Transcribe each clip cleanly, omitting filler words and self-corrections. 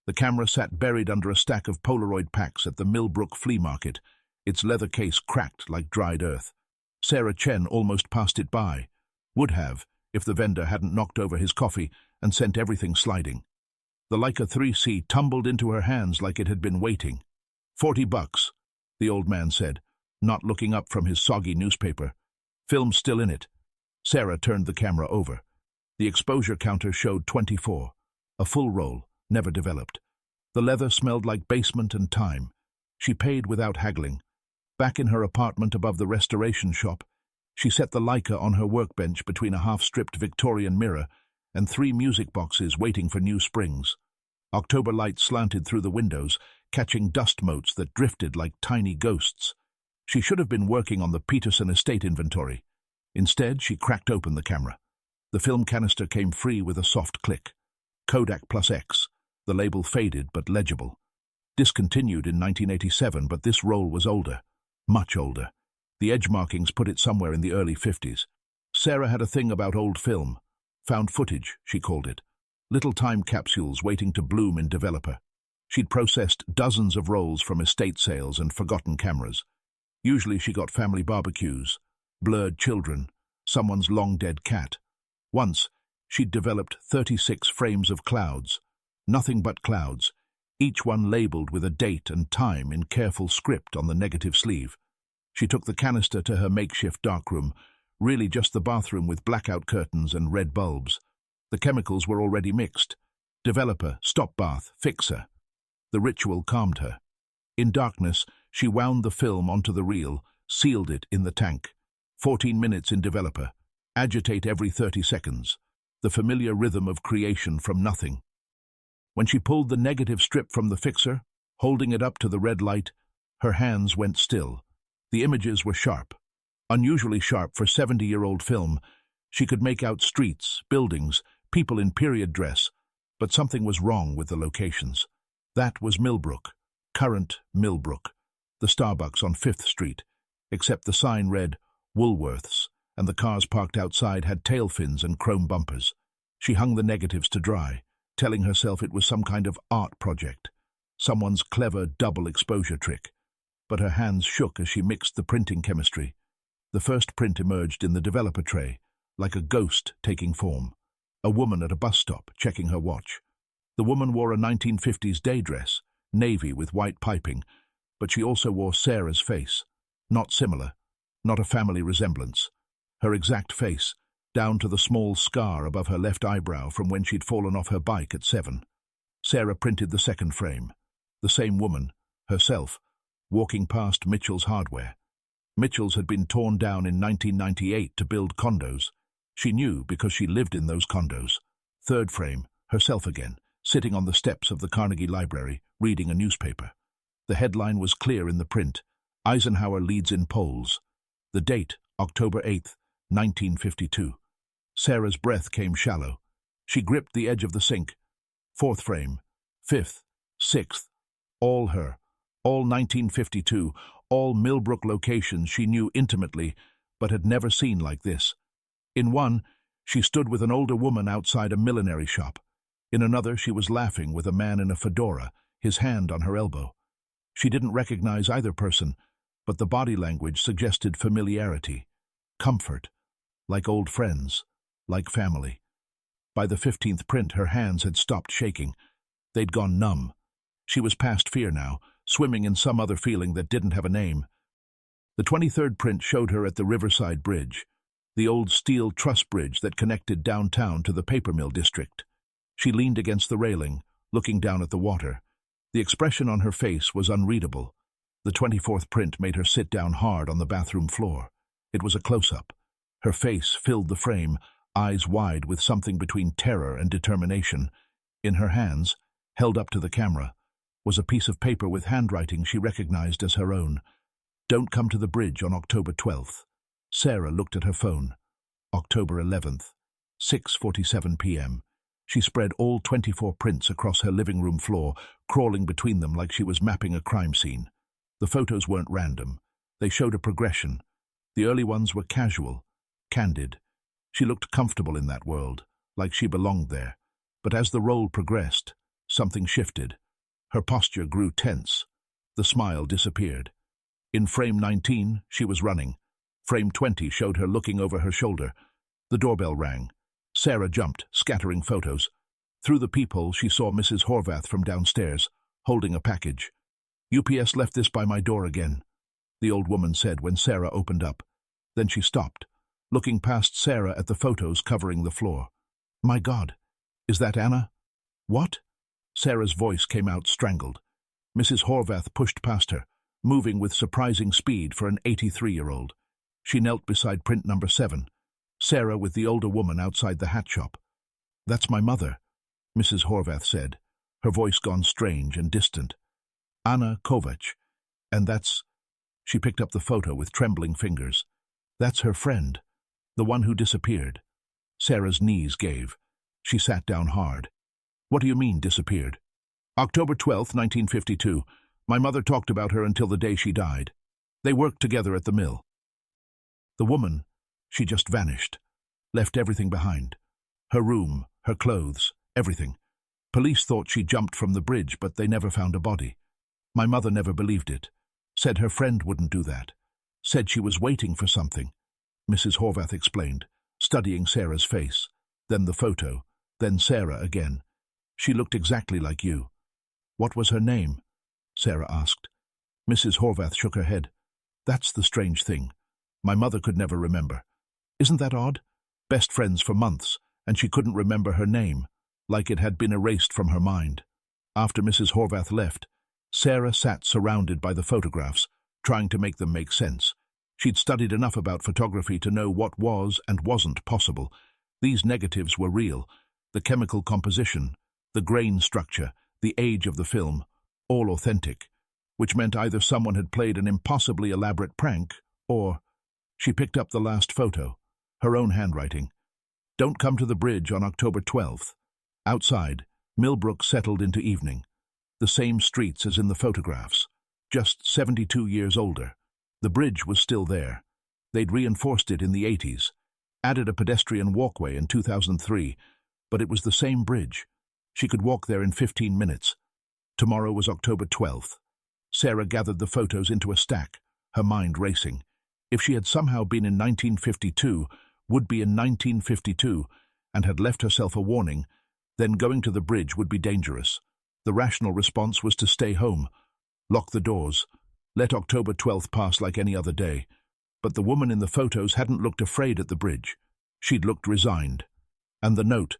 The camera sat buried under a stack of Polaroid packs at the Millbrook flea market, its leather case cracked like dried earth. Sarah Chen almost passed it by. Would have, if the vendor hadn't knocked over his coffee and sent everything sliding. The Leica 3C tumbled into her hands like it had been waiting. $40, the old man said, not looking up from his soggy newspaper. Film's still in it. Sarah turned the camera over. The exposure counter showed 24. A full roll, never developed. The leather smelled like basement and time. She paid without haggling. Back in her apartment above the restoration shop, she set the Leica on her workbench between a half-stripped Victorian mirror and 3 music boxes waiting for new springs. October light slanted through the windows, catching dust motes that drifted like tiny ghosts. She should have been working on the Peterson estate inventory. Instead, she cracked open the camera. The film canister came free with a soft click. Kodak plus X. The label faded but legible. Discontinued in 1987, but this roll was older. Much older. The edge markings put it somewhere in the early 50s. Sarah had a thing about old film. Found footage, she called it. Little time capsules waiting to bloom in Developer. She'd processed dozens of rolls from estate sales and forgotten cameras. Usually she got family barbecues, blurred children, someone's long-dead cat. Once, she'd developed 36 frames of clouds. Nothing but clouds, each one labeled with a date and time in careful script on the negative sleeve. She took the canister to her makeshift darkroom, really just the bathroom with blackout curtains and red bulbs. The chemicals were already mixed. Developer, stop bath, fixer. The ritual calmed her. In darkness, she wound the film onto the reel, sealed it in the tank. 14 minutes in Developer. Agitate every 30 seconds. The familiar rhythm of creation from nothing. When she pulled the negative strip from the fixer, holding it up to the red light, her hands went still. The images were sharp. Unusually sharp for 70-year-old film. She could make out streets, buildings, people in period dress, but something was wrong with the locations. That was Millbrook, current Millbrook, the Starbucks on 5th Street, except the sign read Woolworths, and the cars parked outside had tail fins and chrome bumpers. She hung the negatives to dry, telling herself it was some kind of art project, someone's clever double exposure trick. But her hands shook as she mixed the printing chemistry. The first print emerged in the Developer tray, like a ghost taking form. A woman at a bus stop, checking her watch. The woman wore a 1950s day dress, navy with white piping, but she also wore Sarah's face. Not similar, not a family resemblance. Her exact face, down to the small scar above her left eyebrow from when she'd fallen off her bike at 7. Sarah printed the second frame. The same woman, herself, walking past Mitchell's hardware. Mitchell's had been torn down in 1998 to build condos. She knew because she lived in those condos. Third frame, herself again, sitting on the steps of the Carnegie Library, reading a newspaper. The headline was clear in the print. Eisenhower leads in polls. The date, October 8th, 1952. Sarah's breath came shallow. She gripped the edge of the sink. Fourth frame, 5th, 6th, all her. All 1952, all Millbrook locations she knew intimately, but had never seen like this. In one, she stood with an older woman outside a millinery shop. In another, she was laughing with a man in a fedora, his hand on her elbow. She didn't recognize either person, but the body language suggested familiarity, comfort, like old friends, like family. By the 15th print, her hands had stopped shaking. They'd gone numb. She was past fear now, swimming in some other feeling that didn't have a name. The 23rd print showed her at the Riverside Bridge, the old steel truss bridge that connected downtown to the paper mill district. She leaned against the railing, looking down at the water. The expression on her face was unreadable. The 24th print made her sit down hard on the bathroom floor. It was a close-up. Her face filled the frame, eyes wide with something between terror and determination. In her hands, held up to the camera, was a piece of paper with handwriting she recognized as her own. Don't come to the bridge on October 12th. Sarah looked at her phone. October 11th, 6:47 p.m. She spread all 24 prints across her living room floor, crawling between them like she was mapping a crime scene. The photos weren't random. They showed a progression. The early ones were casual, candid. She looked comfortable in that world, like she belonged there. But as the roll progressed, Something shifted. Her posture grew tense. The smile disappeared. In frame 19, she was running. Frame 20 showed her looking over her shoulder. The doorbell rang. Sarah jumped, scattering photos. Through the peephole, she saw Mrs. Horvath from downstairs, holding a package. "UPS left this by my door again," the old woman said when Sarah opened up. Then she stopped, looking past Sarah at the photos covering the floor. "My God, is that Anna?" "What?" Sarah's voice came out strangled. Mrs. Horvath pushed past her, moving with surprising speed for an 83-year-old. She knelt beside print number 7, Sarah with the older woman outside the hat shop. "That's my mother," Mrs. Horvath said, her voice gone strange and distant. "Anna Kovac. And that's—" She picked up the photo with trembling fingers. "That's her friend, the one who disappeared." Sarah's knees gave. She sat down hard. "What do you mean, disappeared?" "October 12th, 1952. My mother talked about her until the day she died. They worked together at the mill." The woman, she just vanished, left everything behind. Her room, her clothes, everything. Police thought she jumped from the bridge, but they never found a body. My mother never believed it. Said her friend wouldn't do that. Said she was waiting for something, Mrs. Horvath explained, studying Sarah's face. Then the photo, then Sarah again. "She looked exactly like you." "What was her name?" Sarah asked. Mrs. Horvath shook her head. "That's the strange thing. My mother could never remember. Isn't that odd? Best friends for months, and she couldn't remember her name, like it had been erased from her mind." After Mrs. Horvath left, Sarah sat surrounded by the photographs, trying to make them make sense. She'd studied enough about photography to know what was and wasn't possible. These negatives were real. The chemical composition, the grain structure, the age of the film, all authentic, which meant either someone had played an impossibly elaborate prank, or— She picked up the last photo, her own handwriting. "Don't come to the bridge on October 12th. Outside, Millbrook settled into evening. The same streets as in the photographs, just 72 years older. The bridge was still there. They'd reinforced it in the 80s, added a pedestrian walkway in 2003, but it was the same bridge. She could walk there in 15 minutes. Tomorrow was October 12th. Sarah gathered the photos into a stack, her mind racing. If she had somehow been in 1952, would be in 1952, and had left herself a warning, then going to the bridge would be dangerous. The rational response was to stay home, lock the doors, let October 12th pass like any other day. But the woman in the photos hadn't looked afraid at the bridge. She'd looked resigned. And the note,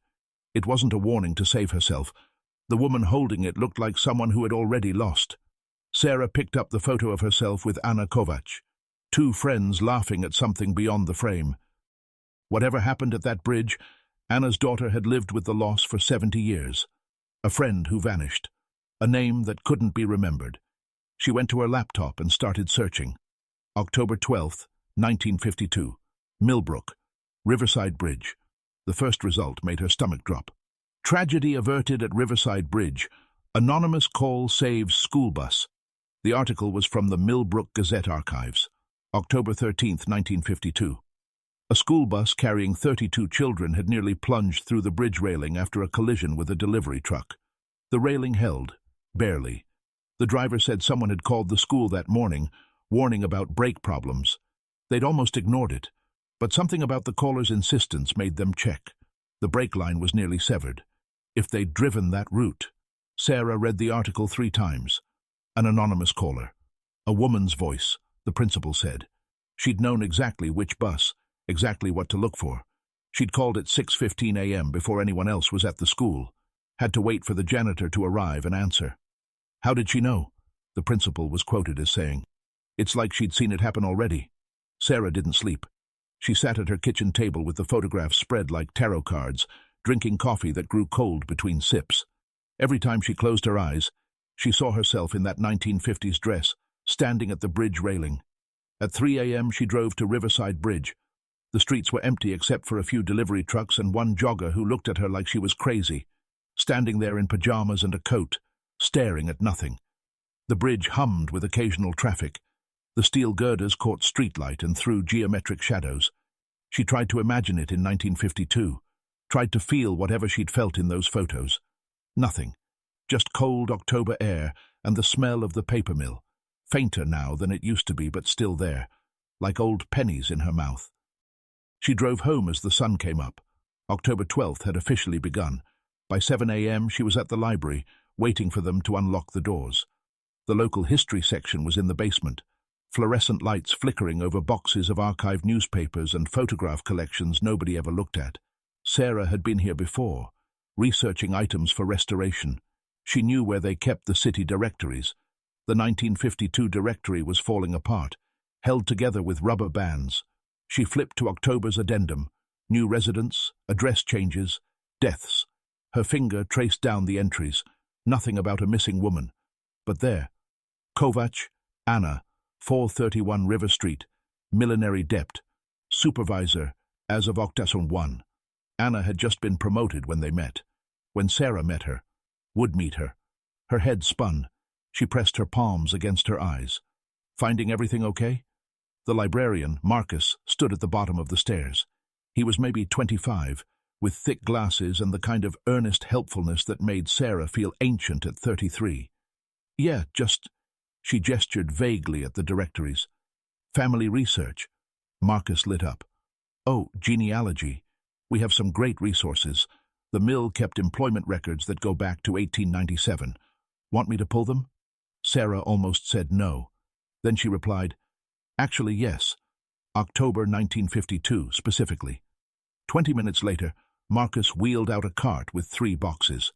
it wasn't a warning to save herself. The woman holding it looked like someone who had already lost. Sarah picked up the photo of herself with Anna Kovac, two friends laughing at something beyond the frame. Whatever happened at that bridge, Anna's daughter had lived with the loss for 70 years. A friend who vanished. A name that couldn't be remembered. She went to her laptop and started searching. October 12th, 1952. Millbrook. Riverside Bridge. The first result made her stomach drop. Tragedy averted at Riverside Bridge. Anonymous call saves school bus. The article was from the Millbrook Gazette archives. October 13th, 1952. A school bus carrying 32 children had nearly plunged through the bridge railing after a collision with a delivery truck. The railing held, barely. The driver said someone had called the school that morning, warning about brake problems. They'd almost ignored it, but something about the caller's insistence made them check. The brake line was nearly severed. If they'd driven that route. Sarah read the article 3 times. An anonymous caller. A woman's voice, the principal said. She'd known exactly which bus, exactly what to look for. She'd called at 6:15 a.m. before anyone else was at the school. Had to wait for the janitor to arrive and answer. How did she know? The principal was quoted as saying. It's like she'd seen it happen already. Sarah didn't sleep. She sat at her kitchen table with the photographs spread like tarot cards, drinking coffee that grew cold between sips. Every time she closed her eyes, she saw herself in that 1950s dress, standing at the bridge railing. At 3 a.m. she drove to Riverside Bridge. The streets were empty except for a few delivery trucks and one jogger who looked at her like she was crazy, standing there in pajamas and a coat, staring at nothing. The bridge hummed with occasional traffic. The steel girders caught streetlight and threw geometric shadows. She tried to imagine it in 1952, tried to feel whatever she'd felt in those photos. Nothing. just cold October air and the smell of the paper mill, fainter now than it used to be but still there, like old pennies in her mouth. She drove home as the sun came up. October 12th had officially begun. By 7 a.m. she was at the library, waiting for them to unlock the doors. The local history section was in the basement, fluorescent lights flickering over boxes of archived newspapers and photograph collections nobody ever looked at. Sarah had been here before, researching items for restoration. She knew where they kept the city directories. The 1952 directory was falling apart, held together with rubber bands. She flipped to October's addendum: new residents, address changes, deaths. Her finger traced down the entries. Nothing about a missing woman. But there. Kovac, Anna, 431 River Street, millinery debt. Supervisor, as of October 1. Anna had just been promoted when they met. When Sarah met her, would meet her. Her head spun. She pressed her palms against her eyes. Finding everything okay? The librarian, Marcus, stood at the bottom of the stairs. He was maybe 25, with thick glasses and the kind of earnest helpfulness that made Sarah feel ancient at 33. Yeah, just... She gestured vaguely at the directories. Family research. Marcus lit up. Oh, genealogy. We have some great resources. The mill kept employment records that go back to 1897. Want me to pull them? Sarah almost said no. Then she replied, actually, yes. October 1952, specifically. 20 minutes later, Marcus wheeled out a cart with 3 boxes.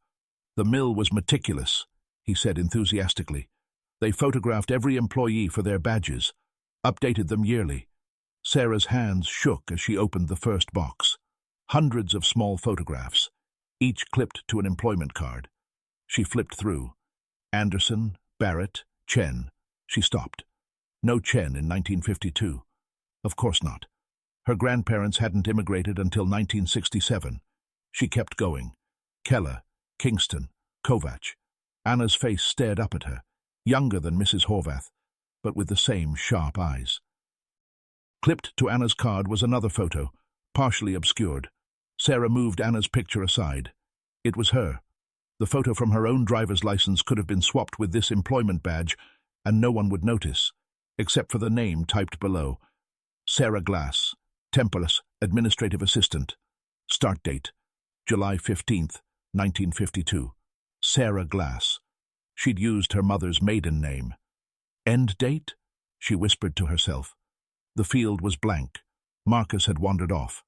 The mill was meticulous, he said enthusiastically. They photographed every employee for their badges, updated them yearly. Sarah's hands shook as she opened the first box. Hundreds of small photographs, each clipped to an employment card. She flipped through. Anderson, Barrett, Chen. She stopped. No Chen in 1952. Of course not. Her grandparents hadn't immigrated until 1967. She kept going. Keller, Kingston, Kovac. Anna's face stared up at her, younger than Mrs. Horvath, but with the same sharp eyes. Clipped to Anna's card was another photo, partially obscured. Sarah moved Anna's picture aside. It was her. The photo from her own driver's license could have been swapped with this employment badge, and no one would notice, except for the name typed below. Sarah Glass, Temperless, Administrative Assistant. Start date, July 15th, 1952. Sarah Glass. She'd used her mother's maiden name. End date? She whispered to herself. The field was blank. Marcus had wandered off.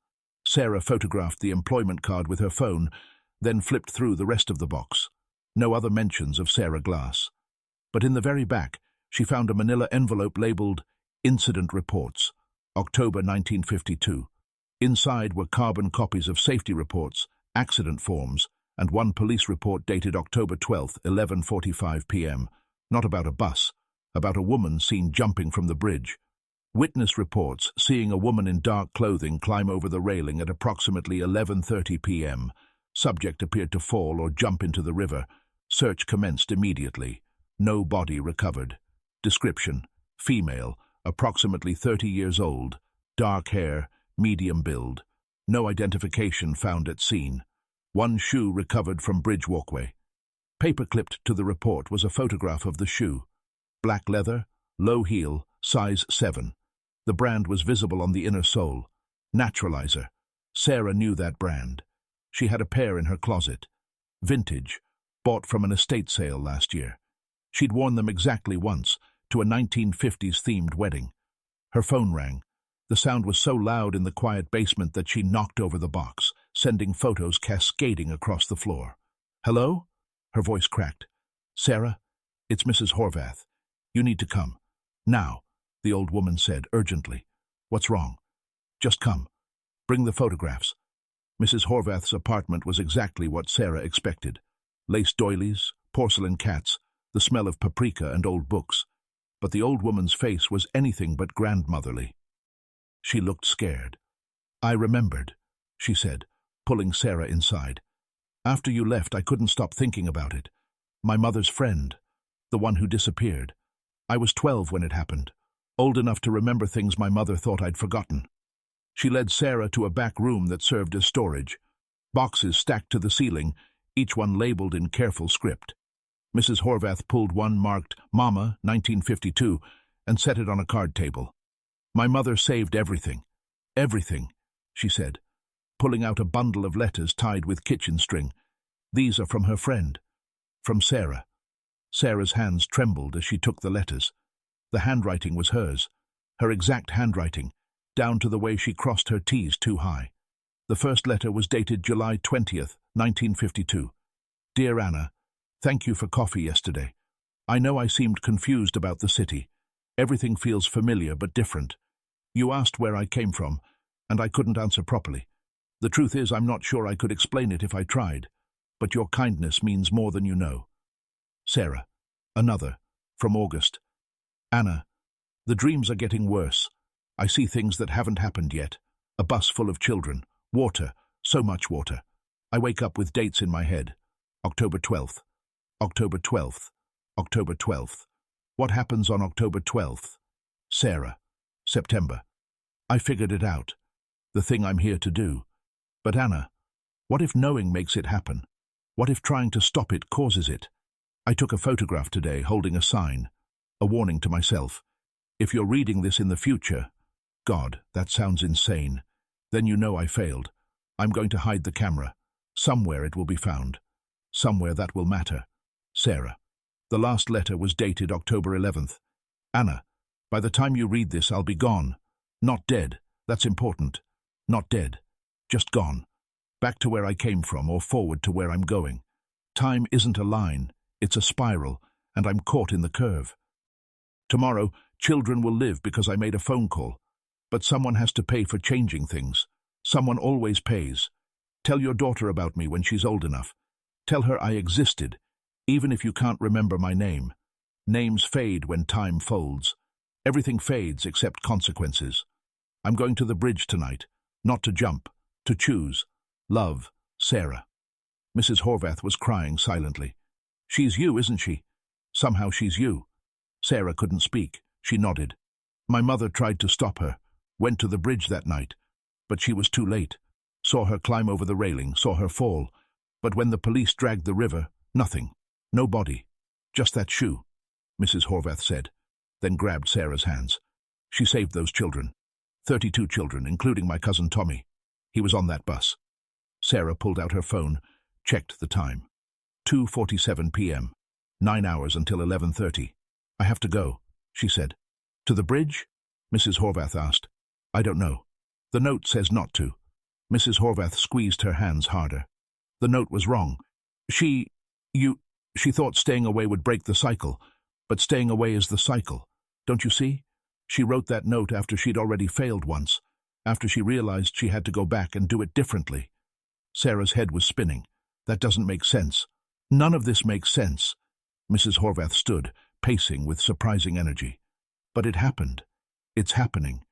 Sarah photographed the employment card with her phone, then flipped through the rest of the box. No other mentions of Sarah Glass. But in the very back, she found a manila envelope labeled Incident Reports, October 1952. Inside were carbon copies of safety reports, accident forms, and one police report dated October 12th, 11:45 p.m. Not about a bus, about a woman seen jumping from the bridge. Witness reports seeing a woman in dark clothing climb over the railing at approximately 11:30 p.m. Subject appeared to fall or jump into the river. Search commenced immediately. No body recovered. Description: female, approximately 30 years old, dark hair, medium build. No identification found at scene. One shoe recovered from bridge walkway. Paper-clipped to the report was a photograph of the shoe. Black leather, low heel, size 7. The brand was visible on the inner sole. Naturalizer. Sarah knew that brand. She had a pair in her closet. Vintage, bought from an estate sale last year. She'd worn them exactly once, to a 1950s-themed wedding. Her phone rang. The sound was so loud in the quiet basement that she knocked over the box, sending photos cascading across the floor. Hello? Her voice cracked. Sarah, it's Mrs. Horvath. You need to come. Now, the old woman said urgently. What's wrong? Just come. Bring the photographs. Mrs. Horvath's apartment was exactly what Sarah expected. Lace doilies, porcelain cats, the smell of paprika and old books. But the old woman's face was anything but grandmotherly. She looked scared. I remembered, she said, pulling Sarah inside. After you left, I couldn't stop thinking about it. My mother's friend, the one who disappeared. I was 12 when it happened, old enough to remember things my mother thought I'd forgotten. She led Sarah to a back room that served as storage. Boxes stacked to the ceiling, each one labeled in careful script. Mrs. Horvath pulled one marked Mama, 1952, and set it on a card table. "My mother saved everything. Everything," she said, pulling out a bundle of letters tied with kitchen string. "These are from her friend. From Sarah." Sarah's hands trembled as she took the letters. The handwriting was hers, her exact handwriting, down to the way she crossed her T's too high. The first letter was dated July 20th, 1952. "Dear Anna, thank you for coffee yesterday. I know I seemed confused about the city. Everything feels familiar but different. You asked where I came from, and I couldn't answer properly. The truth is, I'm not sure I could explain it if I tried, but your kindness means more than you know. Sarah." Another, from August. "Anna, the dreams are getting worse. I see things that haven't happened yet. A bus full of children. Water, so much water. I wake up with dates in my head. October 12th. October 12th. October 12th. What happens on October 12th? Sarah. September. I figured it out. The thing I'm here to do. But Anna, what if knowing makes it happen? What if trying to stop it causes it? I took a photograph today holding a sign, a warning to myself. If you're reading this in the future, God, that sounds insane. Then you know I failed. I'm going to hide the camera. Somewhere it will be found. Somewhere that will matter. Sarah." The last letter was dated October 11th. "Anna, by the time you read this, I'll be gone. Not dead. That's important. Not dead. Just gone. Back to where I came from or forward to where I'm going. Time isn't a line. It's a spiral, and I'm caught in the curve. Tomorrow, children will live because I made a phone call. But someone has to pay for changing things. Someone always pays. Tell your daughter about me when she's old enough. Tell her I existed, even if you can't remember my name. Names fade when time folds. Everything fades except consequences. I'm going to the bridge tonight, not to jump, to choose. Love, Sarah." Mrs. Horvath was crying silently. "She's you, isn't she? Somehow she's you." Sarah couldn't speak. She nodded. "My mother tried to stop her, went to the bridge that night, but she was too late. Saw her climb over the railing, saw her fall. But when the police dragged the river, nothing. No body. Just that shoe," Mrs. Horvath said, then grabbed Sarah's hands. "She saved those children. 32 children, including my cousin Tommy. He was on that bus." Sarah pulled out her phone, checked the time. 2:47 p.m. 9 hours until 11:30. "I have to go," she said. "To the bridge?" Mrs. Horvath asked. "I don't know. The note says not to." Mrs. Horvath squeezed her hands harder. "The note was wrong. She thought staying away would break the cycle, but staying away is the cycle. Don't you see? She wrote that note after she'd already failed once, after she realized she had to go back and do it differently." Sarah's head was spinning. "That doesn't make sense. None of this makes sense." Mrs. Horvath stood, pacing with surprising energy. "But it happened. It's happening.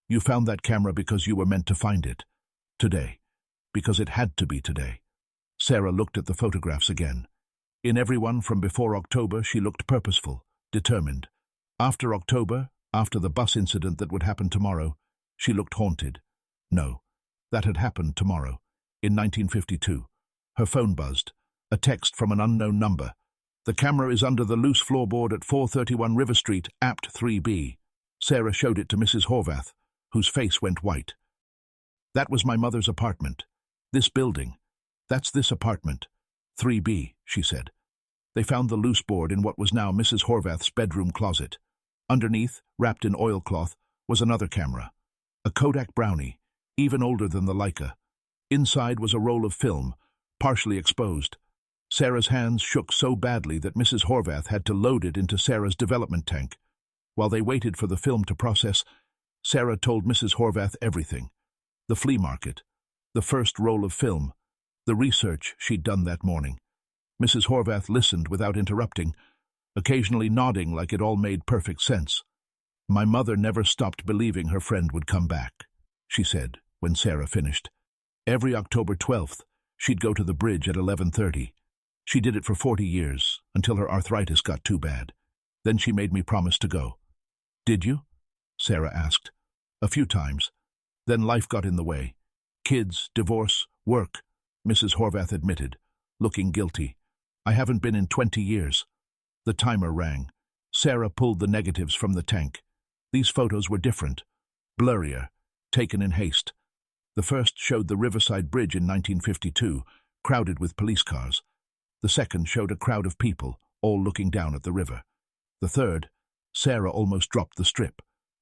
You found that camera because you were meant to find it. Today. Because it had to be today." Sarah looked at the photographs again. In every one from before October, she looked purposeful, determined. After October, after the bus incident that would happen tomorrow, she looked haunted. No, that had happened tomorrow, in 1952. Her phone buzzed. A text from an unknown number. "The camera is under the loose floorboard at 431 River Street, Apt 3B. Sarah showed it to Mrs. Horvath, whose face went white. "That was my mother's apartment. This building. That's this apartment. 3B, she said. They found the loose board in what was now Mrs. Horvath's bedroom closet. Underneath, wrapped in oilcloth, was another camera. A Kodak Brownie, even older than the Leica. Inside was a roll of film, partially exposed. Sarah's hands shook so badly that Mrs. Horvath had to load it into Sarah's development tank. While they waited for the film to process, Sarah told Mrs. Horvath everything. The flea market, the first roll of film, the research she'd done that morning. Mrs. Horvath listened without interrupting, occasionally nodding like it all made perfect sense. "My mother never stopped believing her friend would come back," she said when Sarah finished. "Every October 12th, she'd go to the bridge at 11:30. She did it for 40 years, until her arthritis got too bad. Then she made me promise to go." "Did you?" Sarah asked. "A few times. Then life got in the way. Kids, divorce, work," Mrs. Horvath admitted, looking guilty. "I haven't been in 20 years. The timer rang. Sarah pulled the negatives from the tank. These photos were different, blurrier, taken in haste. The first showed the Riverside Bridge in 1952, crowded with police cars. The second showed a crowd of people, all looking down at the river. The third, Sarah almost dropped the strip.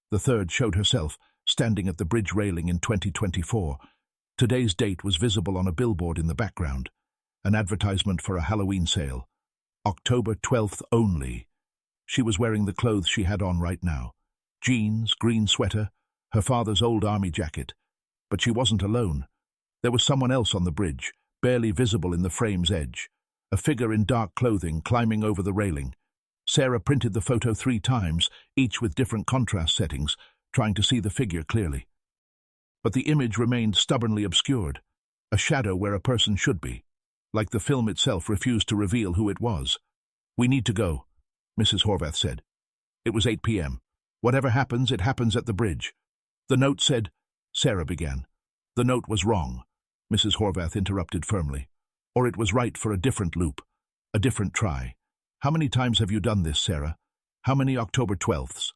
The third showed herself, standing at the bridge railing in 2024. Today's date was visible on a billboard in the background, an advertisement for a Halloween sale. October 12th only. She was wearing the clothes she had on right now. Jeans, green sweater, her father's old army jacket. But she wasn't alone. There was someone else on the bridge, barely visible in the frame's edge. A figure in dark clothing climbing over the railing. Sarah printed the photo 3 times, each with different contrast settings, trying to see the figure clearly. But the image remained stubbornly obscured, a shadow where a person should be, like the film itself refused to reveal who it was. "We need to go," Mrs. Horvath said. It was 8 p.m. "Whatever happens, it happens at the bridge." "The note said—" Sarah began. "The note was wrong," Mrs. Horvath interrupted firmly. "Or it was right for a different loop, a different try. How many times have you done this, Sarah? How many October 12ths?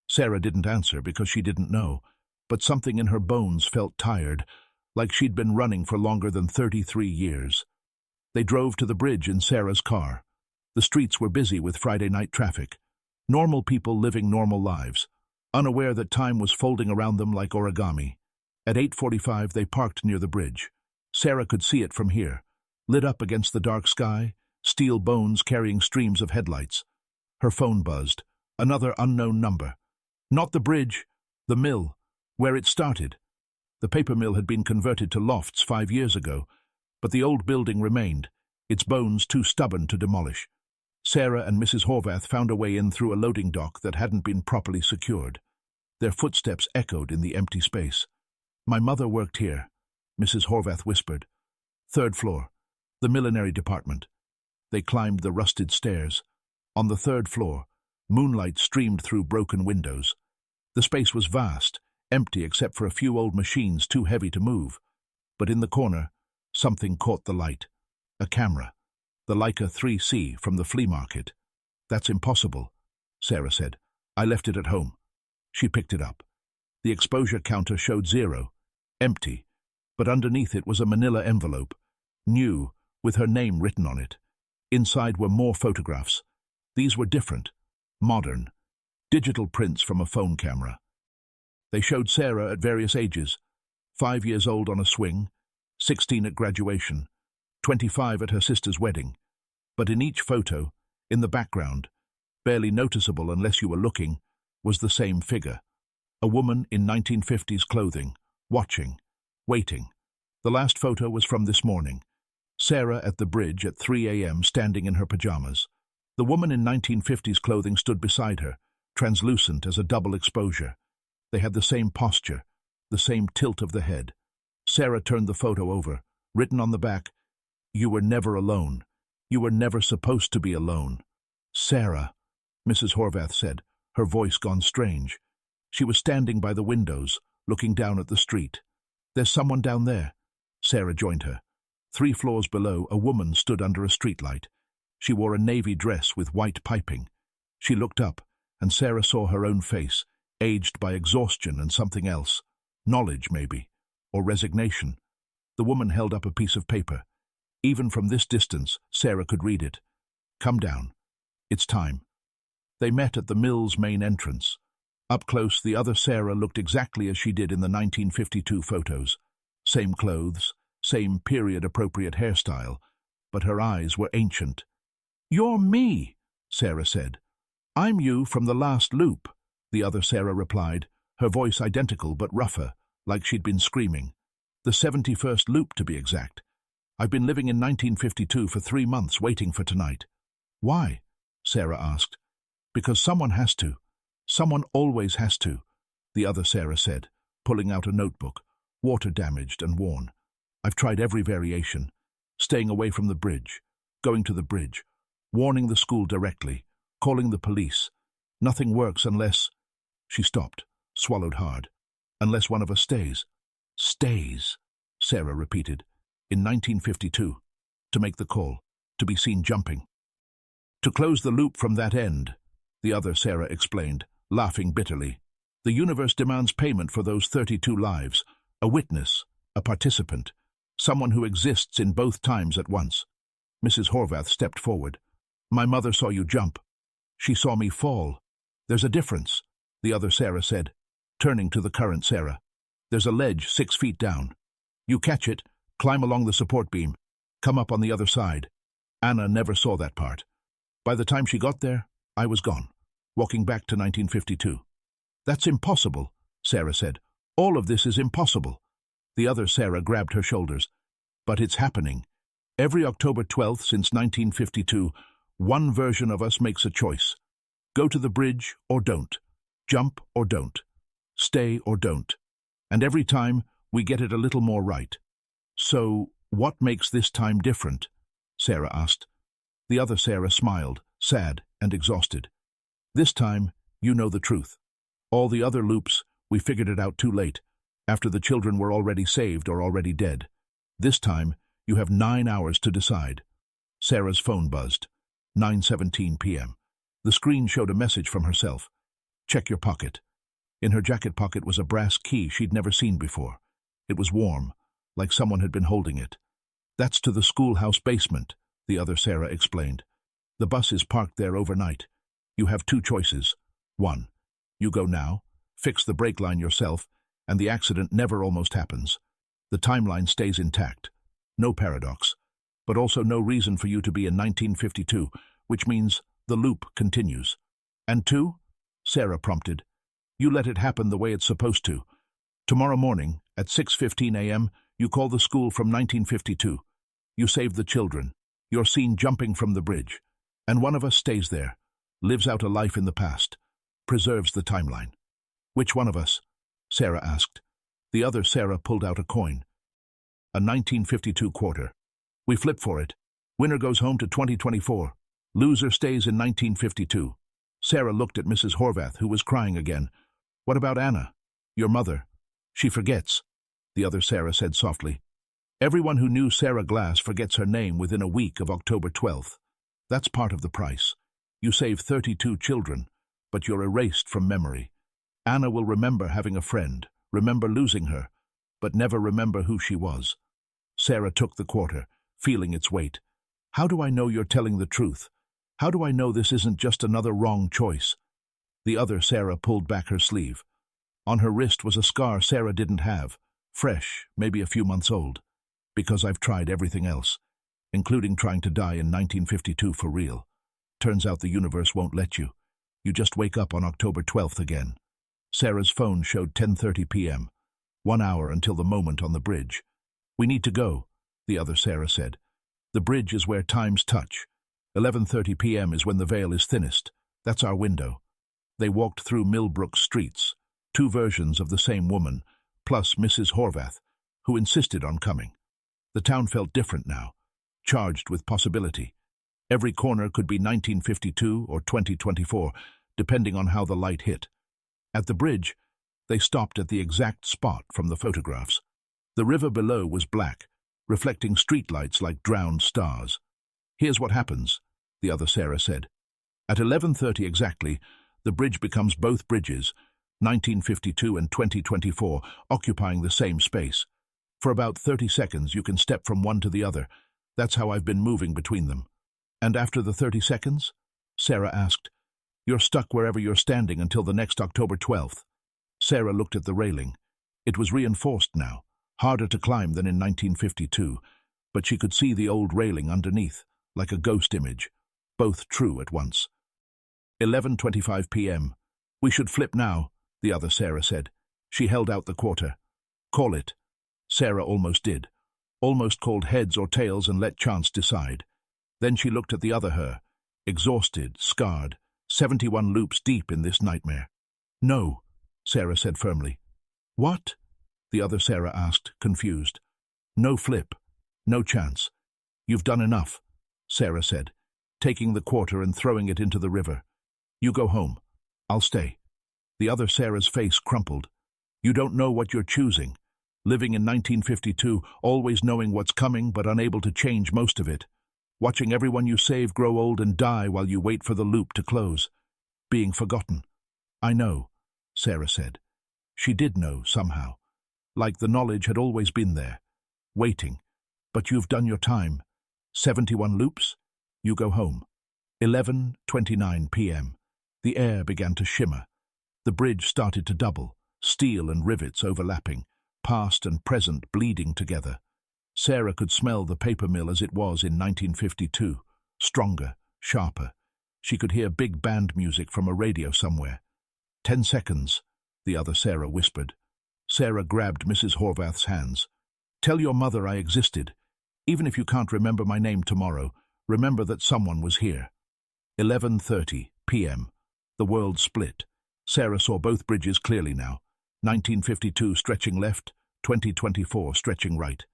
Sarah didn't answer because she didn't know, but something in her bones felt tired, like she'd been running for longer than 33 years. They drove to the bridge in Sarah's car. The streets were busy with Friday night traffic. Normal people living normal lives, unaware that time was folding around them like origami. At 8:45 they parked near the bridge. Sarah could see it from here, lit up against the dark sky, steel bones carrying streams of headlights. Her phone buzzed. Another unknown number. Not the bridge, the mill, where it started. The paper mill had been converted to lofts 5 years ago, but the old building remained, its bones too stubborn to demolish. Sarah and Mrs. Horvath found a way in through a loading dock that hadn't been properly secured. Their footsteps echoed in the empty space. "My mother worked here," Mrs. Horvath whispered. "3rd floor, the millinery department." They climbed the rusted stairs. On the 3rd floor, moonlight streamed through broken windows. The space was vast, empty except for a few old machines too heavy to move. But in the corner, something caught the light. A camera. The Leica 3C from the flea market. "That's impossible," Sarah said. "I left it at home." She picked it up. The exposure counter showed 0, empty, but underneath it was a manila envelope, new, with her name written on it. Inside were more photographs. These were different, modern, digital prints from a phone camera. They showed Sarah at various ages, 5 years old on a swing, 16 at graduation, 25 at her sister's wedding. But in each photo, in the background, barely noticeable unless you were looking, was the same figure. A woman in 1950s clothing, watching, waiting. The last photo was from this morning. Sarah at the bridge at 3 a.m. standing in her pajamas. The woman in 1950s clothing stood beside her, translucent as a double exposure. They had the same posture, the same tilt of the head. Sarah turned the photo over. Written on the back, "You were never alone. You were never supposed to be alone." "Sarah," Mrs. Horvath said, her voice gone strange. She was standing by the windows, looking down at the street. "There's someone down there." Sarah joined her. 3 floors below, a woman stood under a streetlight. She wore a navy dress with white piping. She looked up, and Sarah saw her own face, aged by exhaustion and something else. Knowledge, maybe, or resignation. The woman held up a piece of paper. Even from this distance, Sarah could read it. "Come down. It's time." They met at the mill's main entrance. Up close, the other Sarah looked exactly as she did in the 1952 photos. Same clothes, same period-appropriate hairstyle, but her eyes were ancient. "You're me," Sarah said. "I'm you from the last loop," the other Sarah replied, her voice identical but rougher, like she'd been screaming. "The 71st loop, to be exact. I've been living in 1952 for 3 months, waiting for tonight." "Why?" Sarah asked. "Because someone has to. Someone always has to," the other Sarah said, pulling out a notebook, water-damaged and worn. "I've tried every variation. Staying away from the bridge, going to the bridge, warning the school directly, calling the police. Nothing works unless—" She stopped, swallowed hard. "Unless one of us stays." "Stays," Sarah repeated. "In 1952. To make the call. To be seen jumping." To close the loop from that end, the other Sarah explained, laughing bitterly. The universe demands payment for those 32 lives, a witness, a participant, someone who exists in both times at once. Mrs. Horvath stepped forward. My mother saw you jump. She saw me fall. There's a difference, the other Sarah said, turning to the current Sarah. There's a ledge 6 feet down. You catch it, climb along the support beam, come up on the other side. Anna never saw that part. By the time she got there, I was gone, walking back to 1952. That's impossible, Sarah said. All of this is impossible. The other Sarah grabbed her shoulders. But it's happening. Every October 12th since 1952, one version of us makes a choice. Go to the bridge or don't. Jump or don't. Stay or don't. And every time, we get it a little more right. So, what makes this time different? Sarah asked. The other Sarah smiled, sad and exhausted. This time, you know the truth. All the other loops, we figured it out too late, after the children were already saved or already dead. This time, you have 9 hours to decide. Sarah's phone buzzed. 9:17 p.m. The screen showed a message from herself. Check your pocket. In her jacket pocket was a brass key she'd never seen before. It was warm, like someone had been holding it. That's to the schoolhouse basement, the other Sarah explained. The bus is parked there overnight. You have 2 choices. 1. You go now, fix the brake line yourself, and the accident never almost happens. The timeline stays intact. No paradox, but also no reason for you to be in 1952, which means the loop continues. And 2, Sarah prompted, you let it happen the way it's supposed to. Tomorrow morning, at 6:15 a.m., you call the school from 1952. You save the children. You're seen jumping from the bridge. And one of us stays there, lives out a life in the past, preserves the timeline. Which one of us? Sarah asked. The other Sarah pulled out a coin. A 1952 quarter. We flip for it. Winner goes home to 2024. Loser stays in 1952. Sarah looked at Mrs. Horvath, who was crying again. What about Anna? Your mother? She forgets, the other Sarah said softly. Everyone who knew Sarah Glass forgets her name within a week of October 12th. That's part of the price. You save 32 children, but you're erased from memory. Anna will remember having a friend, remember losing her, but never remember who she was. Sarah took the quarter, feeling its weight. How do I know you're telling the truth? How do I know this isn't just another wrong choice? The other Sarah pulled back her sleeve. On her wrist was a scar Sarah didn't have, fresh, maybe a few months old. Because I've tried everything else, including trying to die in 1952 for real. Turns out the universe won't let you. You just wake up on October 12th again. Sarah's phone showed 10:30 p.m., 1 hour until the moment on the bridge. We need to go, the other Sarah said. The bridge is where times touch. 11:30 p.m. is when the veil is thinnest. That's our window. They walked through Millbrook streets, 2 versions of the same woman, plus Mrs. Horvath, who insisted on coming. The town felt different now, charged with possibility. Every corner could be 1952 or 2024, depending on how the light hit. At the bridge, they stopped at the exact spot from the photographs. The river below was black, reflecting streetlights like drowned stars. Here's what happens, the other Sarah said. At 11:30 exactly, the bridge becomes both bridges, 1952 and 2024, occupying the same space. For about 30 seconds, you can step from one to the other. That's how I've been moving between them. And after the 30 seconds? Sarah asked. You're stuck wherever you're standing until the next October 12th. Sarah looked at the railing. It was reinforced now, harder to climb than in 1952, but she could see the old railing underneath, like a ghost image, both true at once. 11:25 p.m. We should flip now, the other Sarah said. She held out the quarter. Call it. Sarah almost did. Almost called heads or tails and let chance decide. Then she looked at the other her, exhausted, scarred, 71 loops deep in this nightmare. No, Sarah said firmly. What? The other Sarah asked, confused. No flip. No chance. You've done enough, Sarah said, taking the quarter and throwing it into the river. You go home. I'll stay. The other Sarah's face crumpled. You don't know what you're choosing. Living in 1952, always knowing what's coming but unable to change most of it. Watching everyone you save grow old and die while you wait for the loop to close. Being forgotten. I know, Sarah said. She did know, somehow. Like the knowledge had always been there. Waiting. But you've done your time. 71 loops? You go home. 11:29 p.m. The air began to shimmer. The bridge started to double, steel and rivets overlapping, past and present bleeding together. Sarah could smell the paper mill as it was in 1952, stronger, sharper. She could hear big band music from a radio somewhere. 10 seconds, the other Sarah whispered. Sarah grabbed Mrs. Horvath's hands. Tell your mother I existed. Even if you can't remember my name tomorrow, remember that someone was here. 11:30 p.m. The world split. Sarah saw both bridges clearly now. 1952 stretching left, 2024 stretching right.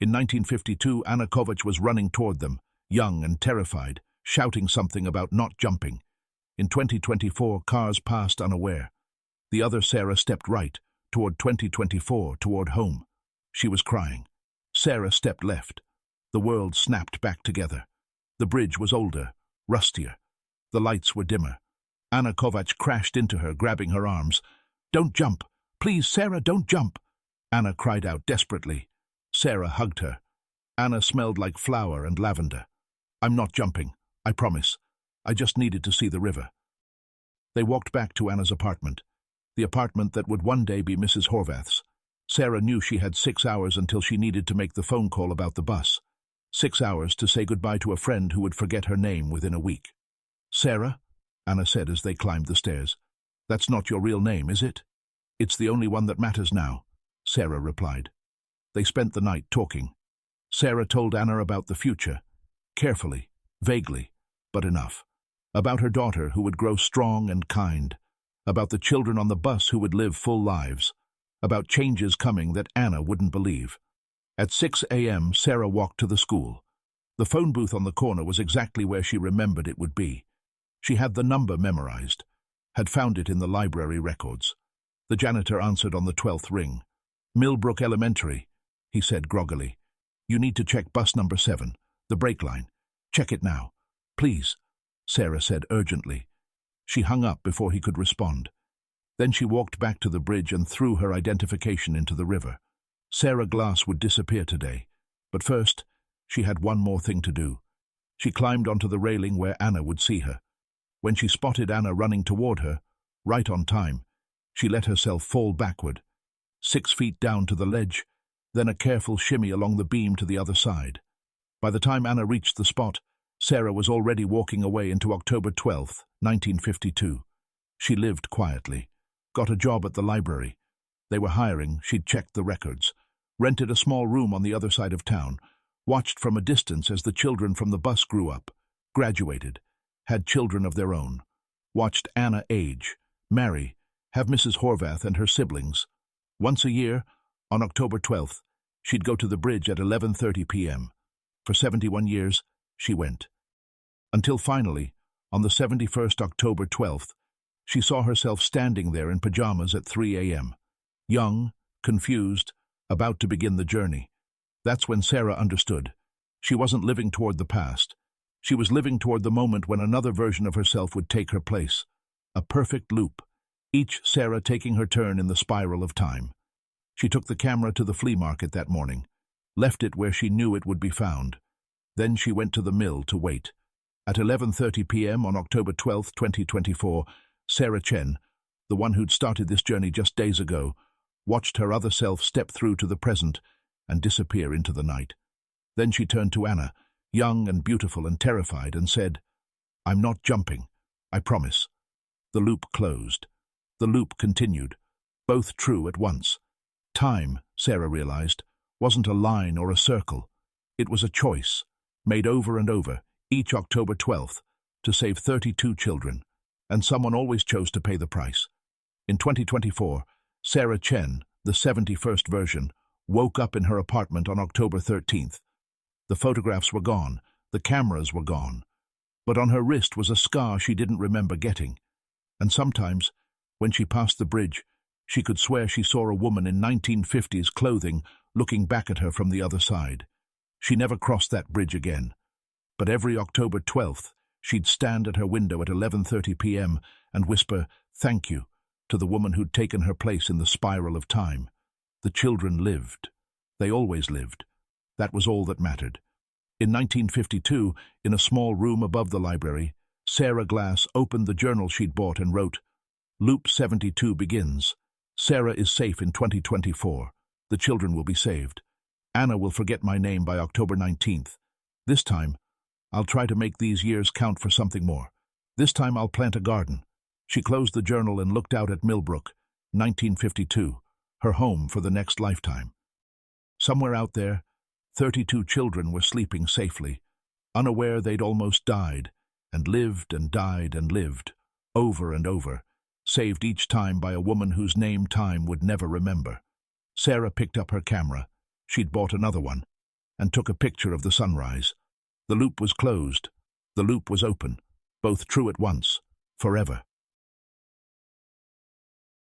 In 1952, Anna Kovac was running toward them, young and terrified, shouting something about not jumping. In 2024, cars passed unaware. The other Sarah stepped right, toward 2024, toward home. She was crying. Sarah stepped left. The world snapped back together. The bridge was older, rustier. The lights were dimmer. Anna Kovac crashed into her, grabbing her arms. Don't jump! Please, Sarah, don't jump! Anna cried out desperately. Sarah hugged her. Anna smelled like flower and lavender. I'm not jumping, I promise. I just needed to see the river. They walked back to Anna's apartment, the apartment that would one day be Mrs. Horvath's. Sarah knew she had 6 hours until she needed to make the phone call about the bus. 6 hours to say goodbye to a friend who would forget her name within a week. Sarah, Anna said as they climbed the stairs. That's not your real name, is it? It's the only one that matters now, Sarah replied. They spent the night talking. Sarah told Anna about the future, carefully, vaguely, but enough. About her daughter who would grow strong and kind. About the children on the bus who would live full lives. About changes coming that Anna wouldn't believe. At 6 a.m., Sarah walked to the school. The phone booth on the corner was exactly where she remembered it would be. She had the number memorized, had found it in the library records. The janitor answered on the 12th ring. Millbrook Elementary, he said groggily. You need to check bus number 7, the brake line. Check it now. Please, Sarah said urgently. She hung up before he could respond. Then she walked back to the bridge and threw her identification into the river. Sarah Glass would disappear today, but first, she had one more thing to do. She climbed onto the railing where Anna would see her. When she spotted Anna running toward her, right on time, she let herself fall backward, 6 feet down to the ledge, then a careful shimmy along the beam to the other side. By the time Anna reached the spot, Sarah was already walking away into October 12th, 1952. She lived quietly, got a job at the library. They were hiring, she'd checked the records, rented a small room on the other side of town, watched from a distance as the children from the bus grew up, graduated, had children of their own, watched Anna age, marry, have Mrs. Horvath and her siblings. Once a year, on October 12th, she'd go to the bridge at 11:30 p.m. For 71 years, she went. Until finally, on the 71st October 12th, she saw herself standing there in pajamas at 3 a.m. Young, confused, about to begin the journey. That's when Sarah understood. She wasn't living toward the past. She was living toward the moment when another version of herself would take her place. A perfect loop, each Sarah taking her turn in the spiral of time. She took the camera to the flea market that morning, left it where she knew it would be found. Then she went to the mill to wait. At 11:30 p.m. on October 12, 2024, Sarah Chen, the one who'd started this journey just days ago, watched her other self step through to the present and disappear into the night. Then she turned to Anna, young and beautiful and terrified, and said, I'm not jumping, I promise. The loop closed. The loop continued, both true at once. Time, Sarah realized, wasn't a line or a circle. It was a choice, made over and over, each October 12th, to save 32 children, and someone always chose to pay the price. In 2024, Sarah Chen, the 71st version, woke up in her apartment on October 13th. The photographs were gone, the cameras were gone, but on her wrist was a scar she didn't remember getting. And sometimes, when she passed the bridge, she could swear she saw a woman in 1950s clothing looking back at her from the other side. She never crossed that bridge again. But every October 12th, she'd stand at her window at 11:30 p.m. and whisper, "Thank you," to the woman who'd taken her place in the spiral of time. The children lived. They always lived. That was all that mattered. In 1952, in a small room above the library, Sarah Glass opened the journal she'd bought and wrote, "Loop 72 begins. Sarah is safe in 2024. The children will be saved. Anna will forget my name by October 19th. This time, I'll try to make these years count for something more. This time I'll plant a garden." She closed the journal and looked out at Millbrook, 1952, her home for the next lifetime. Somewhere out there, 32 children were sleeping safely, unaware they'd almost died, and lived and died and lived, over and over, saved each time by a woman whose name time would never remember. Sarah picked up her camera. She'd bought another one, and took a picture of the sunrise. The loop was closed. The loop was open, both true at once, forever.